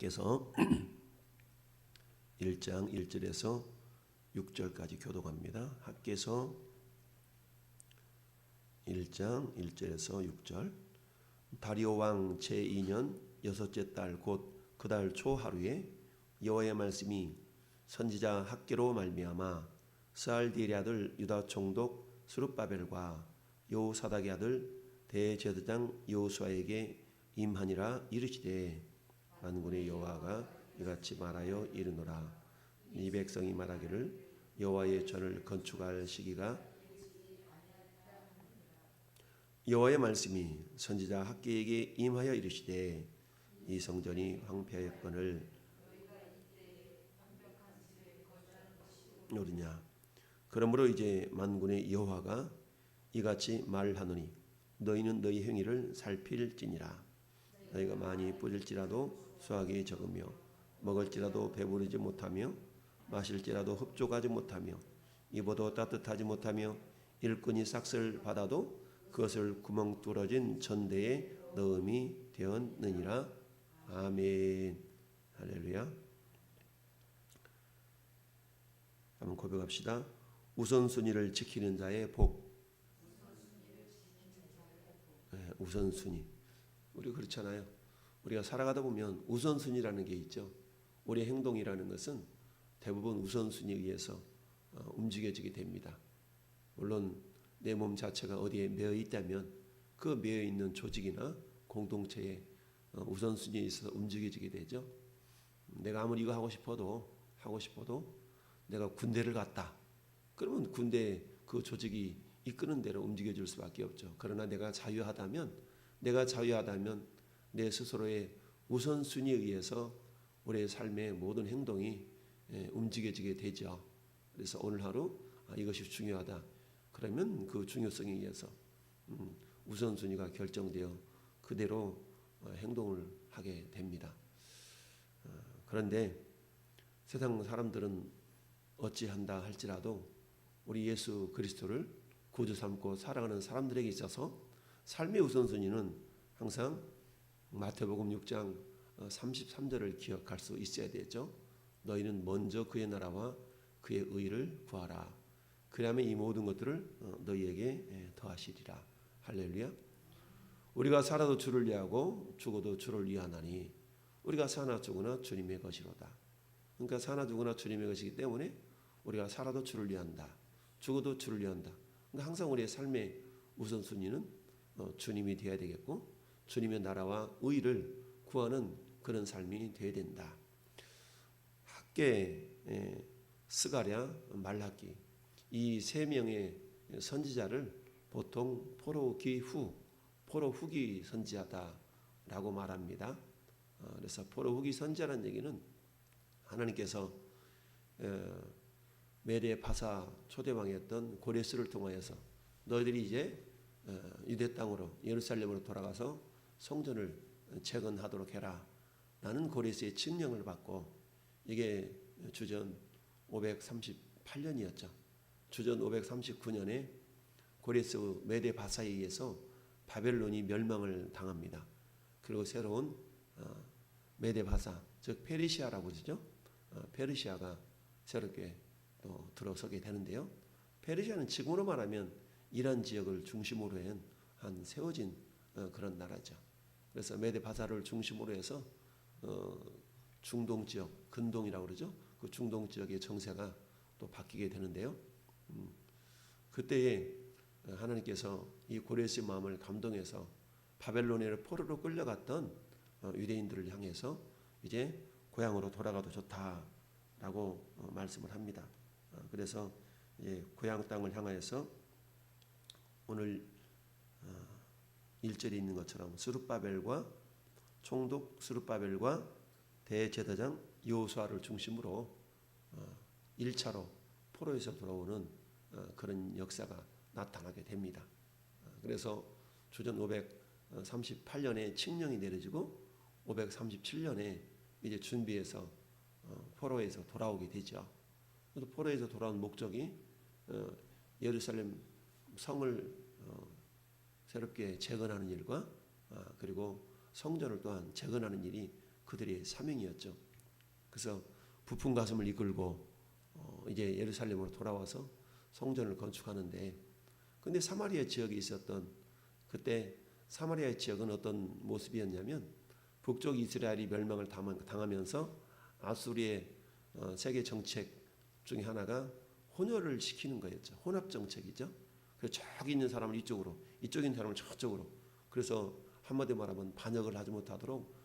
학개서 1장 1절에서 6절까지 교독합니다. 학개서 1장 1절에서 6절. 다리오 왕 제2년 여섯째 달 곧 그 달 초 하루에 여호와의 말씀이 선지자 학개로 말미암아 스알디엘의 아들 유다 총독 스룹바벨과 여호사닥의 아들 대제사장 여호수아에게 임하니라. 이르시되 만군의 여호와가 이같이 말하여 이르노라. 이 백성이 말하기를 여호와의 전을 건축할 시기가 여호와의 말씀이 선지자 학개에게 임하여 이르시되 이 성전이 황폐하였거늘 노리냐. 그러므로 이제 만군의 여호와가 이같이 말하노니 너희는 너희 행위를 살필지니라. 너희가 많이 뿌릴지라도 수확이 적으며 먹을지라도 배부르지 못하며 마실지라도 흡족하지 못하며 입어도 따뜻하지 못하며 일꾼이 싹을 받아도 그것을 구멍 뚫어진 전대에 넣음이 되었느니라. 아멘. 할렐루야. 한번 고백합시다. 우선순위를 지키는 자의 복. 네, 우선순위. 우리 그렇잖아요. 우리가 살아가다 보면 우선순위라는 게 있죠. 우리의 행동이라는 것은 대부분 우선순위에 의해서 움직여지게 됩니다. 물론 내 몸 자체가 어디에 매여 있다면 그 매여 있는 조직이나 공동체에 우선순위에 있어서 움직여지게 되죠. 내가 아무리 이거 하고 싶어도 내가 군대를 갔다. 그러면 군대 그 조직이 이끄는 대로 움직여질 수밖에 없죠. 그러나 내가 자유하다면 내 스스로의 우선순위에 의해서 우리의 삶의 모든 행동이 움직여지게 되죠. 그래서 오늘 하루 이것이 중요하다. 그러면 그 중요성에 의해서 우선순위가 결정되어 그대로 행동을 하게 됩니다. 그런데 세상 사람들은 어찌한다 할지라도 우리 예수 그리스도를 구주 삼고 살아가는 사람들에게 있어서 삶의 우선순위는 항상 마태복음 6장 33절을 기억할 수 있어야 되죠. 너희는 먼저 그의 나라와 그의 의를 구하라. 그러면 이 모든 것들을 너희에게 더하시리라. 할렐루야. 우리가 살아도 주를 위하고 죽어도 주를 위하나니 우리가 사나 죽으나 주님의 것이로다. 그러니까 사나 죽으나 주님의 것이기 때문에 우리가 살아도 주를 위한다. 죽어도 주를 위한다. 그러니까 항상 우리의 삶의 우선순위는 주님이 되어야 되겠고 주님의 나라와 의를 구하는 그런 삶이 되어야 된다. 학개, 스가랴, 말라기 이 세 명의 선지자를 보통 포로 후기 선지자다라고 말합니다. 그래서 포로 후기 선지자라는 얘기는 하나님께서 메대 바사 초대왕이었던 고레스를 통하여서 너희들이 이제 유대 땅으로 예루살렘으로 돌아가서 성전을 재건하도록 해라 라는 고레스의 칙령을 받고 이게 주전 538년이었죠. 주전 539년에 고레스 메대 바사에 의해서 바벨론이 멸망을 당합니다. 그리고 새로운 메대 바사 즉 페르시아라고 그러죠. 페르시아가 새롭게 또 들어서게 되는데요. 페르시아는 지금으로 말하면 이란 지역을 중심으로 한 세워진 그런 나라죠. 그래서 메대 바사를 중심으로 해서 중동 지역, 근동이라고 그러죠. 그 중동 지역의 정세가 또 바뀌게 되는데요. 그때에 하나님께서 이 고레스의 마음을 감동해서 바벨론의 포로로 끌려갔던 유대인들을 향해서 이제 고향으로 돌아가도 좋다라고 말씀을 합니다. 그래서 이제 고향 땅을 향하여서 오늘 1절에 있는 것처럼 총독 스룹바벨과 대제사장 여호수아를 중심으로 1차로 포로에서 돌아오는 그런 역사가 나타나게 됩니다. 그래서 주전 538년에 칙령이 내려지고 537년에 이제 준비해서 포로에서 돌아오게 되죠. 그래서 포로에서 돌아온 목적이 예루살렘 성을 새롭게 재건하는 일과 그리고 성전을 또한 재건하는 일이 그들의 사명이었죠. 그래서 부푼 가슴을 이끌고 이제 예루살렘으로 돌아와서 성전을 건축하는데, 근데 사마리아 지역에 있었던 그때 사마리아 지역은 어떤 모습이었냐면 북쪽 이스라엘이 멸망을 당하면서 아수리의 세계 정책 중에 하나가 혼혈을 시키는 거였죠. 혼합 정책이죠. 그래서 저기 있는 사람을 이쪽으로, 이쪽에 있는 사람을 저쪽으로. 그래서 한마디로 말하면 반역을 하지 못하도록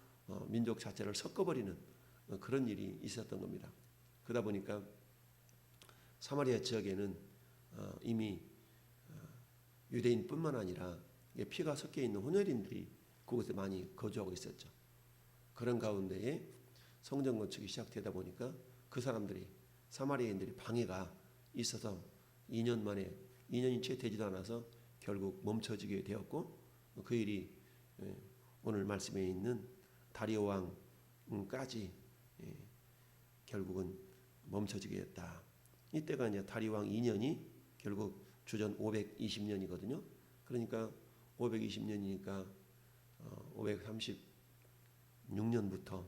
민족 자체를 섞어버리는 그런 일이 있었던 겁니다. 그러다 보니까 사마리아 지역에는 이미 유대인뿐만 아니라 피가 섞여 있는 혼혈인들이 그곳에 많이 거주하고 있었죠. 그런 가운데에 성전 건축이 시작되다 보니까 그 사람들이, 사마리아인들이 방해가 있어서 2년이 채 되지도 않아서 결국 멈춰지게 되었고, 그 일이 오늘 말씀에 있는 다리오 왕까지 결국은 멈춰지게 됐다. 이때가 이제 다리오 왕 2년이 결국 주전 520년이거든요. 그러니까 520년이니까 536년부터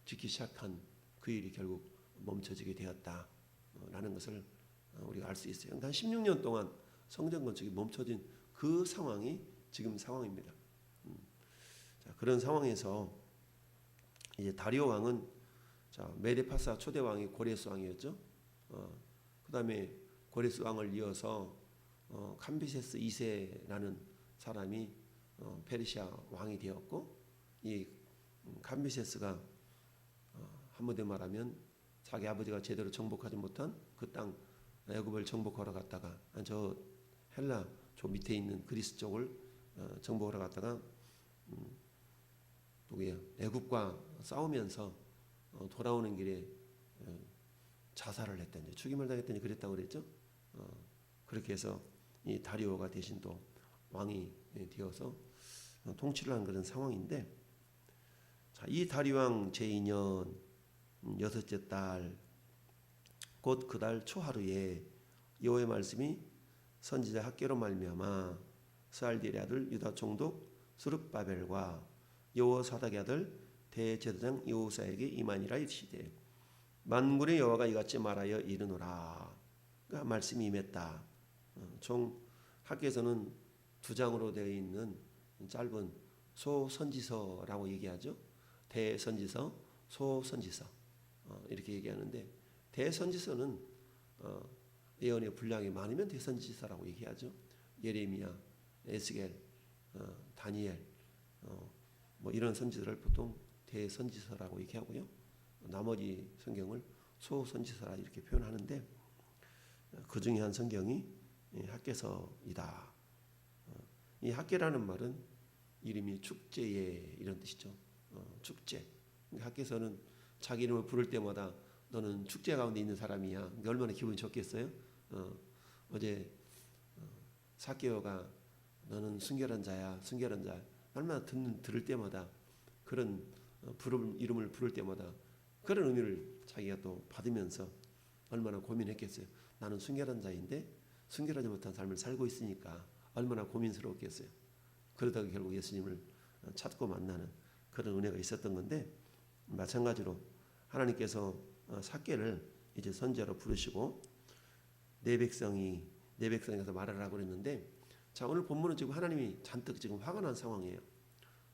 짓기 시작한 그 일이 결국 멈춰지게 되었다라는 것을 우리가 알 수 있어요. 그러니까 16년 동안 성전 건축이 멈춰진 그 상황이 지금 상황입니다. 자, 그런 상황에서 이제 다리오 왕은, 자, 메데파사 초대 왕이 고레스 왕이었죠. 그다음에 고레스 왕을 이어서 캄비세스 2세라는 사람이 페르시아 왕이 되었고, 이 캄비세스가 한마디로 말하면 자기 아버지가 제대로 정복하지 못한 그 땅 애굽을 정복하러 갔다가 저 헬라 저 밑에 있는 그리스 쪽을 정복하러 갔다가 애굽과 싸우면서 돌아오는 길에 자살을 했더니, 죽임을 당했더니 그랬다고 그랬죠. 그렇게 해서 이 다리오가 대신 또 왕이 되어서 통치를 한 그런 상황인데, 자, 이 다리오 왕 제2년 여섯째 달 곧 그 달 초하루에 여호와의 말씀이 선지자 학개로 말미암아 스알디엘의 아들 유다 총독 스룹바벨과 여호사닥의 아들 대제사장 여호사에게 임하니라. 이르시되 만군의 여호와가 이같이 말하여 이르노라. 그러니까 말씀이 임했다. 총 학개에서는 2장으로 되어 있는 짧은 소선지서라고 얘기하죠. 대선지서, 소선지서 이렇게 얘기하는데, 대선지서는 예언의 분량이 많으면 대선지서라고 얘기하죠. 예레미야, 에스겔, 다니엘 뭐 이런 선지서를 보통 대선지서라고 얘기하고요. 나머지 성경을 소선지서라 이렇게 표현하는데, 그 중에 한 성경이 학개서이다. 이 학개라는 말은 이름이 축제에 이런 뜻이죠. 축제. 학개서는 자기 이름을 부를 때마다 너는 축제 가운데 있는 사람이야. 얼마나 기분이 좋겠어요. 어제 사개오가 너는 순결한 자야, 순결한 자. 얼마나 들을 때마다 그런 이름을 부를 때마다 그런 의미를 자기가 또 받으면서 얼마나 고민했겠어요. 나는 순결한 자인데 순결하지 못한 삶을 살고 있으니까 얼마나 고민스러웠겠어요. 그러다가 결국 예수님을 찾고 만나는 그런 은혜가 있었던 건데, 마찬가지로 하나님께서 삭개를 이제 선지자로 부르시고 내 백성에서 말하라고 그랬는데, 자, 오늘 본문은 지금 하나님이 잔뜩 지금 화가 난 상황이에요.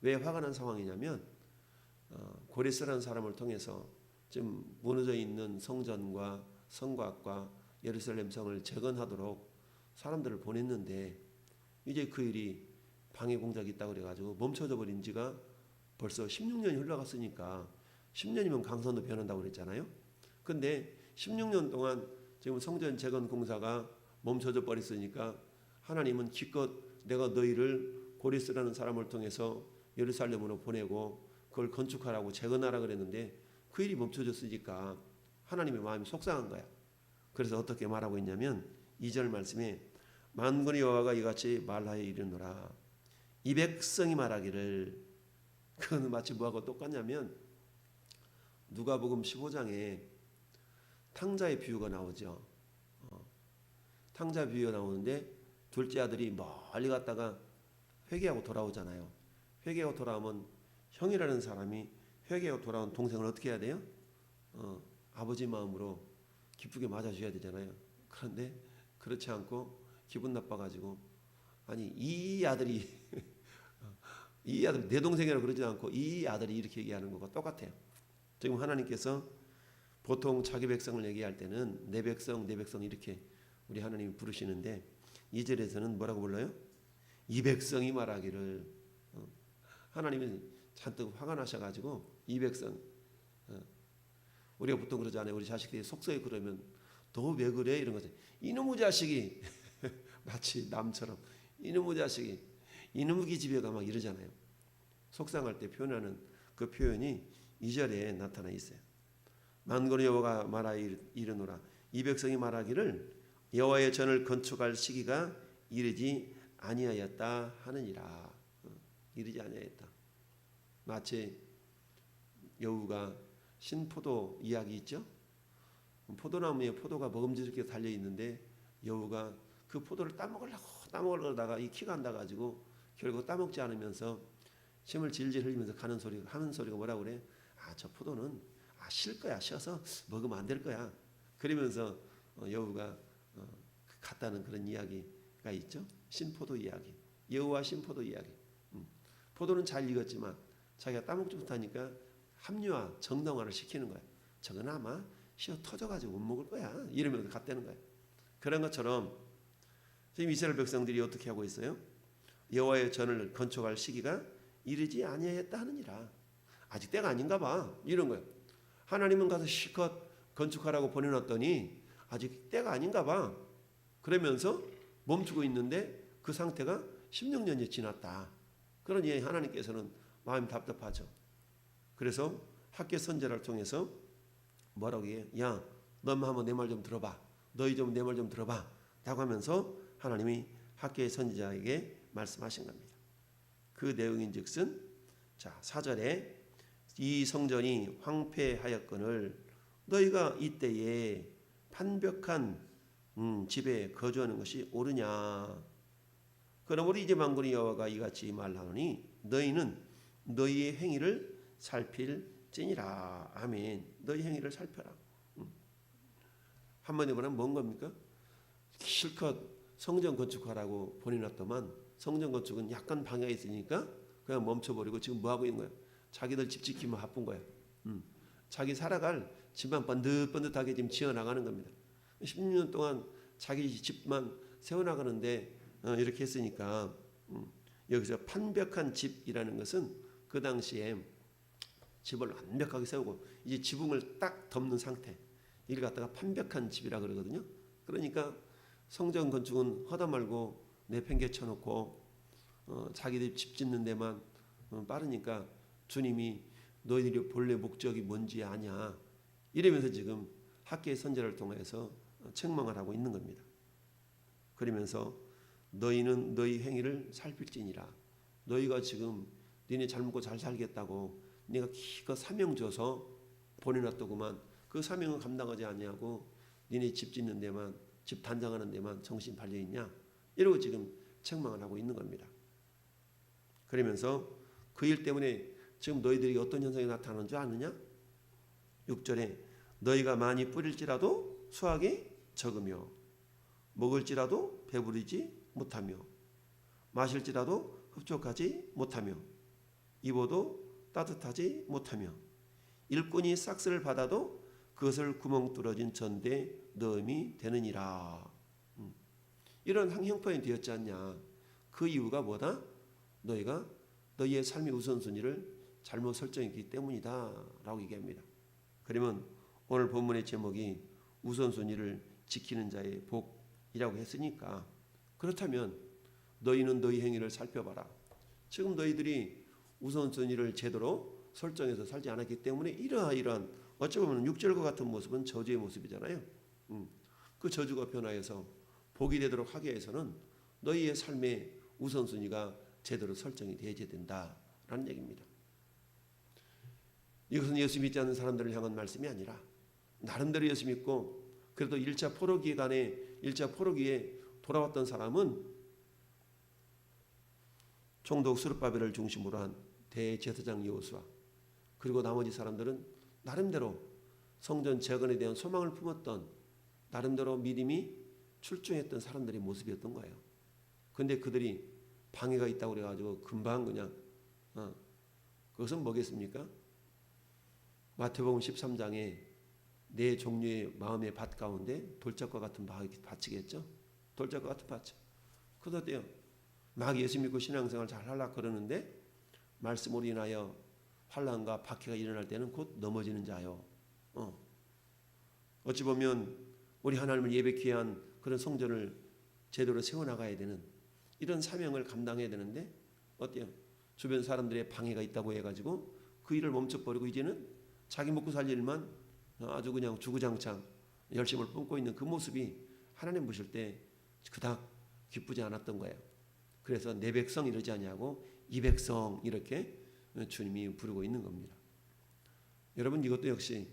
왜 화가 난 상황이냐면 고레스라는 사람을 통해서 지금 무너져 있는 성전과 성곽과 예루살렘 성을 재건하도록 사람들을 보냈는데, 이제 그 일이 방해 공작이 있다고 그래가지고 멈춰져 버린 지가 벌써 16년이 흘러갔으니까, 10년이면 강선도 변한다고 그랬잖아요. 근데 16년 동안 지금 성전 재건 공사가 멈춰져 버렸으니까 하나님은 기껏 내가 너희를 고레스라는 사람을 통해서 예루살렘으로 보내고 그걸 건축하라고 재건하라 그랬는데 그 일이 멈춰졌으니까 하나님의 마음이 속상한 거야. 그래서 어떻게 말하고 있냐면 2절 말씀에 만군의 여호와가 이같이 말하여 이르노라. 이 백성이 말하기를, 그거는 마치 뭐하고 똑같냐면 누가복음 15장에 탕자의 비유가 나오죠. 탕자 비유가 나오는데 둘째 아들이 멀리 갔다가 회개하고 돌아오잖아요. 회개하고 돌아오면 형이라는 사람이 회개하고 돌아온 동생을 어떻게 해야 돼요? 아버지 마음으로 기쁘게 맞아줘야 되잖아요. 그런데 그렇지 않고 기분 나빠가지고 아니 이 아들이 이 아들 내 동생이라고 그러지 않고 이 아들이 이렇게 얘기하는 것과 똑같아요. 지금 하나님께서 보통 자기 백성을 얘기할 때는 내 백성 이렇게 우리 하나님이 부르시는데 2절에서는 뭐라고 불러요? 이 백성이 말하기를. 하나님이 잔뜩 화가 나셔가지고 이 백성. 우리가 보통 그러잖아요. 우리 자식들이 속썩이 그러면 너 왜 그래? 이런 거죠. 이놈의 자식이 마치 남처럼 이놈의 자식이 이놈의 기집애가 막 이러잖아요. 속상할 때 표현하는 그 표현이 2절에 나타나 있어요. 만군의 여호와가 말하 이르노라 이 백성이 말하기를 여호와의 전을 건축할 시기가 이르지 아니하였다 하느니라. 이르지 아니하였다. 마치 여우가 신포도 이야기 있죠. 포도나무에 포도가 먹음직스럽게 달려 있는데 여우가 그 포도를 따먹으려다가 이 키가 안 닿아가지고 결국 따먹지 않으면서 침을 질질 흘리면서 하는 소리가 뭐라고 그래? 저 포도는 실 거야. 쉬어서 먹으면 안 될 거야. 그러면서 여우가 갔다는 그런 이야기가 있죠. 신포도 이야기. 여우와 신포도 이야기. 포도는 잘 익었지만 자기가 따먹지 못하니까 합리화, 정당화를 시키는 거야. 저건 아마 쉬어 터져가지고 못 먹을 거야. 이러면서 갔다는 거야. 그런 것처럼 지금 이스라엘 백성들이 어떻게 하고 있어요? 여호와의 전을 건축할 시기가 이르지 아니하였다 하느니라. 아직 때가 아닌가 봐. 이런 거예요. 하나님은 가서 실컷 건축하라고 보내놨더니 아직 때가 아닌가 봐. 그러면서 멈추고 있는데 그 상태가 16년이 지났다. 그러니 하나님께서는 마음이 답답하죠. 그래서 학계 선제를 통해서 뭐라고 해요? 야, 너만 한번 내 말 좀 들어봐. 너희 좀 내 말 좀 들어봐. 라고 하면서 하나님이 학계 선지자에게 말씀하신 겁니다. 그 내용인즉슨 4절에 이 성전이 황폐하였거늘 너희가 이때에 판벽한 집에 거주하는 것이 옳으냐. 그러므로 이제 만군의 여호와가 이같이 말하노니 너희는 너희의 행위를 살필지니라. 아멘. 너희 행위를 살펴라. 한마디로 말하면 뭔 겁니까? 실컷 성전 건축하라고 보내놨더만 성전 건축은 약간 방해가 있으니까 그냥 멈춰버리고 지금 뭐하고 있는 거야? 자기들 집 지키면 바쁜 거야. 자기 살아갈 집만 번듯번듯하게 지금 지어나가는 겁니다. 16년 동안 자기 집만 세워나가는데 이렇게 했으니까 여기서 판벽한 집이라는 것은 그 당시에 집을 완벽하게 세우고 이제 지붕을 딱 덮는 상태, 이를 갖다가 판벽한 집이라 그러거든요. 그러니까 성전 건축은 허다 말고 내팽개쳐 놓고 자기들 집 짓는 데만 빠르니까 주님이 너희들이 본래 목적이 뭔지 아냐 이러면서 지금 학계의 선제를 통해서 책망을 하고 있는 겁니다. 그러면서 너희는 너희 행위를 살필지니라. 너희가 지금 니네 잘 먹고 잘 살겠다고 네가 기껏 사명 줘서 보내놨더구만 그 사명은 감당하지 아니하고 니네 집 짓는 데만 집 단장하는 데만 정신 팔려 있냐 이러고 지금 책망을 하고 있는 겁니다. 그러면서 그 일 때문에 지금 너희들이 어떤 현상이 나타나는 줄 아느냐? 6절에 너희가 많이 뿌릴지라도 수확이 적으며 먹을지라도 배부르지 못하며 마실지라도 흡족하지 못하며 입어도 따뜻하지 못하며 일꾼이 싹스를 받아도 그것을 구멍 뚫어진 전대에 넣음이 되느니라. 이런 형편이 되었지 않냐. 그 이유가 뭐다? 너희가 너희의 삶의 우선순위를 잘못 설정했기 때문이다 라고 얘기합니다. 그러면 오늘 본문의 제목이 우선순위를 지키는 자의 복이라고 했으니까 그렇다면 너희는 너희 행위를 살펴봐라. 지금 너희들이 우선순위를 제대로 설정해서 살지 않았기 때문에 이러한 어찌 보면 6절과 같은 모습은 저주의 모습이잖아요. 그 저주가 변화해서 복이 되도록 하기 위해서는 너희의 삶의 우선순위가 제대로 설정이 되어야 된다라는 얘기입니다. 이것은 예수 믿지 않는 사람들을 향한 말씀이 아니라 나름대로 예수 믿고 그래도 1차 포로기에 돌아왔던 사람은 총독 스룹바벨을 중심으로 한 대제사장 여호수아, 그리고 나머지 사람들은 나름대로 성전 재건에 대한 소망을 품었던, 나름대로 믿음이 출중했던 사람들의 모습이었던 거예요. 근데 그들이 방해가 있다고 그래가지고 금방 그냥 그것은 뭐겠습니까? 마태복음 13장에 네 종류의 마음의 밭 가운데 돌짝과 같은 밭이겠죠. 돌짝과 같은 밭이. 그래서 어때요? 막 예수 믿고 신앙생활 잘 하려고 그러는데 말씀으로 인하여 환난과 박해가 일어날 때는 곧 넘어지는 자요. 어찌 보면 우리 하나님을 예배케 한 그런 성전을 제대로 세워나가야 되는 이런 사명을 감당해야 되는데 어때요? 주변 사람들의 방해가 있다고 해가지고 그 일을 멈춰버리고 이제는 자기 먹고 살 일만 아주 그냥 주구장창 열심을 뿜고 있는 그 모습이 하나님 보실 때 그닥 기쁘지 않았던 거예요. 그래서 내 백성 이러지 않냐고 이 백성 이렇게 주님이 부르고 있는 겁니다. 여러분, 이것도 역시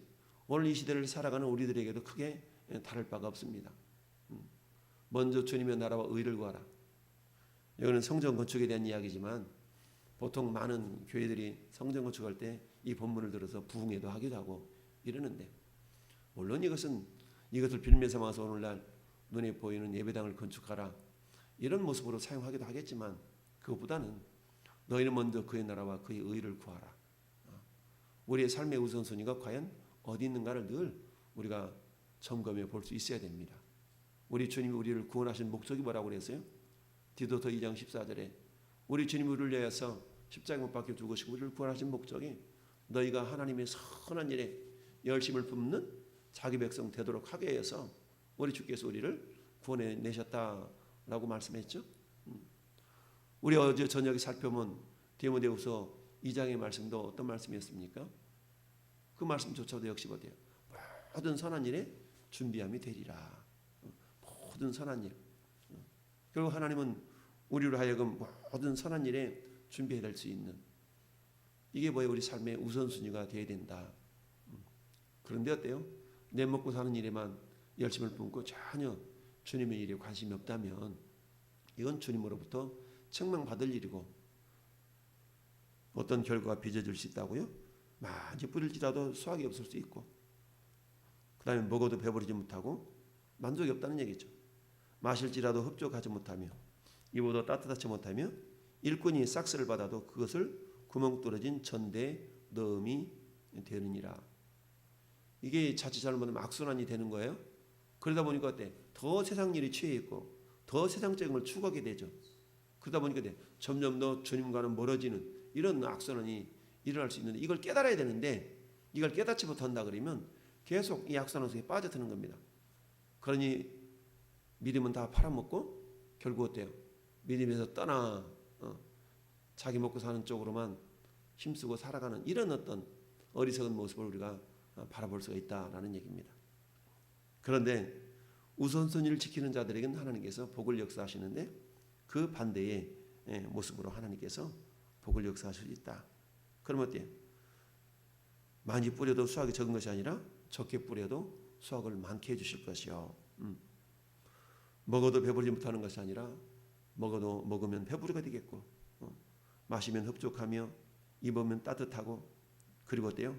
오늘 이 시대를 살아가는 우리들에게도 크게 다를 바가 없습니다. 먼저 주님의 나라와 의를 구하라. 이거는 성전 건축에 대한 이야기지만 보통 많은 교회들이 성전 건축할 때 이 본문을 들어서 부흥회도 하기도 하고 이러는데, 물론 이것을 빌며 삼아서 오늘날 눈에 보이는 예배당을 건축하라 이런 모습으로 사용하기도 하겠지만, 그것보다는 너희는 먼저 그의 나라와 그의 의를 구하라. 우리의 삶의 우선순위가 과연 어디 있는가를 늘 우리가 점검해 볼 수 있어야 됩니다. 우리 주님이 우리를 구원하신 목적이 뭐라고 그랬어요? 디도서 2장 14절에 우리 주님이 우리를 위해서 십자가에 못 박혀 죽으시고 우리를 구원하신 목적이 너희가 하나님의 선한 일에 열심을 뿜는 자기 백성 되도록 하게 해서 우리 주께서 우리를 구원해 내셨다라고 말씀했죠. 우리 어제 저녁에 살펴본 디모데후서 2장의 말씀도 어떤 말씀이었습니까? 그 말씀조차도 역시 어때요? 모든 선한 일에 준비함이 되리라. 모든 선한 일. 결국 하나님은 우리로 하여금 모든 선한 일에 준비해야 될 수 있는, 이게 뭐예요? 우리 삶의 우선순위가 되어야 된다. 그런데 어때요? 내 먹고 사는 일에만 열심을 뿜고 전혀 주님의 일에 관심이 없다면 이건 주님으로부터 책망받을 일이고 어떤 결과가 빚어질 수 있다고요? 많이 뿌릴지라도 수확이 없을 수 있고, 그 다음에 먹어도 배부르지 못하고 만족이 없다는 얘기죠. 마실지라도 흡족하지 못하며 입어도 따뜻하지 못하며 일꾼이 싹스를 받아도 그것을 구멍 뚫어진 전대에 넣음이 되느니라. 이게 자칫 잘못하면 악순환이 되는 거예요. 그러다 보니까 어때? 더 세상 일에 취해 있고 더 세상적인 걸 추구하게 되죠. 그러다 보니까 점점 더 주님과는 멀어지는 이런 악순환이 일어날 수 있는데, 이걸 깨달아야 되는데 이걸 깨닫지 못한다 그러면 계속 이 악순환 속에 빠져드는 겁니다. 그러니 믿음은 다 팔아먹고 결국 어때요? 믿음에서 떠나 자기 먹고 사는 쪽으로만 힘쓰고 살아가는 이런 어떤 어리석은 모습을 우리가 바라볼 수가 있다라는 얘기입니다. 그런데 우선순위를 지키는 자들에게는 하나님께서 복을 역사하시는데 그 반대의 모습으로 하나님께서 복을 역사하실 수 있다. 그럼 어때요? 많이 뿌려도 수확이 적은 것이 아니라 적게 뿌려도 수확을 많게 해주실 것이요. 먹어도 배부르지 못하는 것이 아니라 먹으면 배부르게 되겠고, 마시면 흡족하며 입으면 따뜻하고, 그리고 어때요?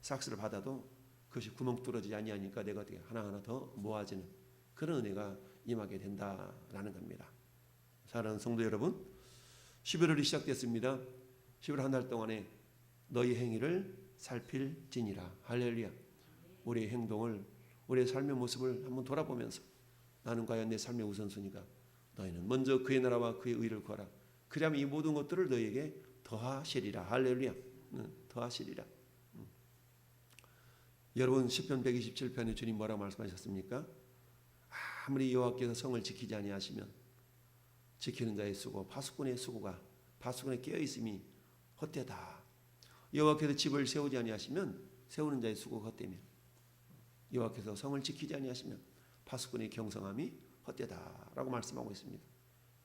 삭스를 받아도 그것이 구멍 뚫어지지 아니하니까 내가 어떻게 하나하나 더 모아지는 그런 은혜가 임하게 된다라는 겁니다. 사랑하는 성도 여러분, 11월이 시작됐습니다. 11월 한 달 동안에 너희 행위를 살필지니라. 할렐루야. 우리의 행동을, 우리의 삶의 모습을 한번 돌아보면서 나는 과연 내 삶의 우선순위가, 너희는 먼저 그의 나라와 그의 의를 구하라. 그리하면 이 모든 것들을 너희에게 더하시리라. 할렐루야. 더하시리라. 여러분, 시편 127편에 주님 뭐라고 말씀하셨습니까? 아무리 여호와께서 성을 지키지 아니하시면 지키는 자의 수고, 파수꾼의 수고가, 파수꾼에 깨어 있음이 헛되다. 여호와께서 집을 세우지 아니하시면 세우는 자의 수고가 헛되며, 여호와께서 성을 지키지 아니하시면 파수꾼의 경성함이 헛되다라고 말씀하고 있습니다.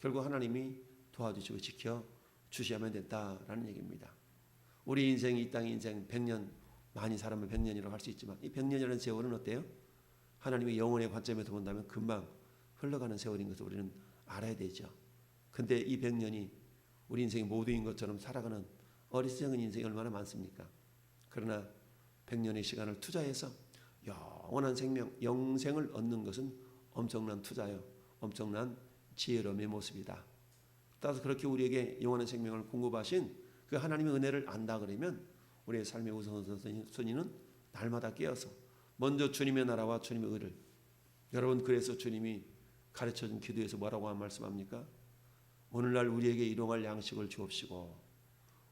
결국 하나님이 도와주시고 지켜 주셔야만 된다라는 얘기입니다. 우리 인생이, 이 땅의 인생 100년, 많이 살면 100년이라고 할 수 있지만 이 100년이라는 세월은 어때요? 하나님의 영혼의 관점에서 본다면 금방 흘러가는 세월인 것을 우리는 알아야 되죠. 근데 이 100년이 우리 인생의 모두인 것처럼 살아가는 어리석은 인생이 얼마나 많습니까? 그러나 100년의 시간을 투자해서 영원한 생명, 영생을 얻는 것은 엄청난 투자요, 엄청난 지혜로움의 모습이다. 따라서 그렇게 우리에게 영원한 생명을 공급하신 그 하나님의 은혜를 안다 그러면 우리의 삶의 우선순위는 날마다 깨어서 먼저 주님의 나라와 주님의 의를, 여러분 그래서 주님이 가르쳐준 기도에서 뭐라고 말씀합니까? 오늘날 우리에게 일용할 양식을 주옵시고,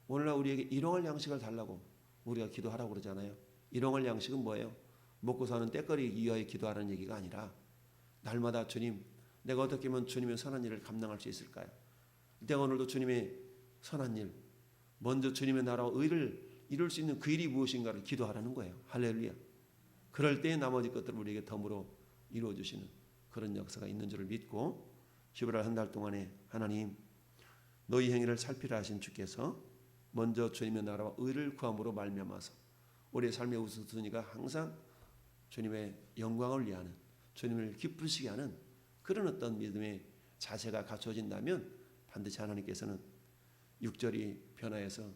오늘날 우리에게 일용할 양식을 달라고 우리가 기도하라고 그러잖아요. 일용할 양식은 뭐예요? 먹고 사는 때거리 위하여 기도하라는 얘기가 아니라 날마다 주님, 내가 어떻게 하면 주님의 선한 일을 감당할 수 있을까요? 내가 오늘도 주님의 선한 일, 먼저 주님의 나라와 의를 이룰 수 있는 그 일이 무엇인가를 기도하라는 거예요. 할렐루야. 그럴 때 나머지 것들을 우리에게 덤으로 이루어 주시는 그런 역사가 있는 줄을 믿고, 11월 한 달 동안에 하나님 너희 행위를 살피라 하신 주께서 먼저 주님의 나라와 의를 구함으로 말미암아서 우리의 삶의 우선순위가 항상 주님의 영광을 위하는, 주님을 기쁘시게 하는 그런 어떤 믿음의 자세가 갖춰진다면 반드시 하나님께서는 6절이 변화해서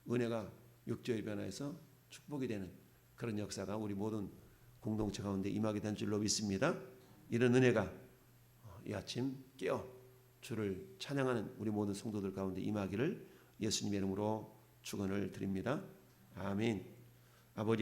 은혜가 6절이 변화해서 축복이 되는 그런 역사가 우리 모든 공동체 가운데 임하게 된 줄로 믿습니다. 이런 은혜가 이 아침 깨어 주를 찬양하는 우리 모든 성도들 가운데 임하기를 예수님의 이름으로 축원을 드립니다. 아멘. 아버지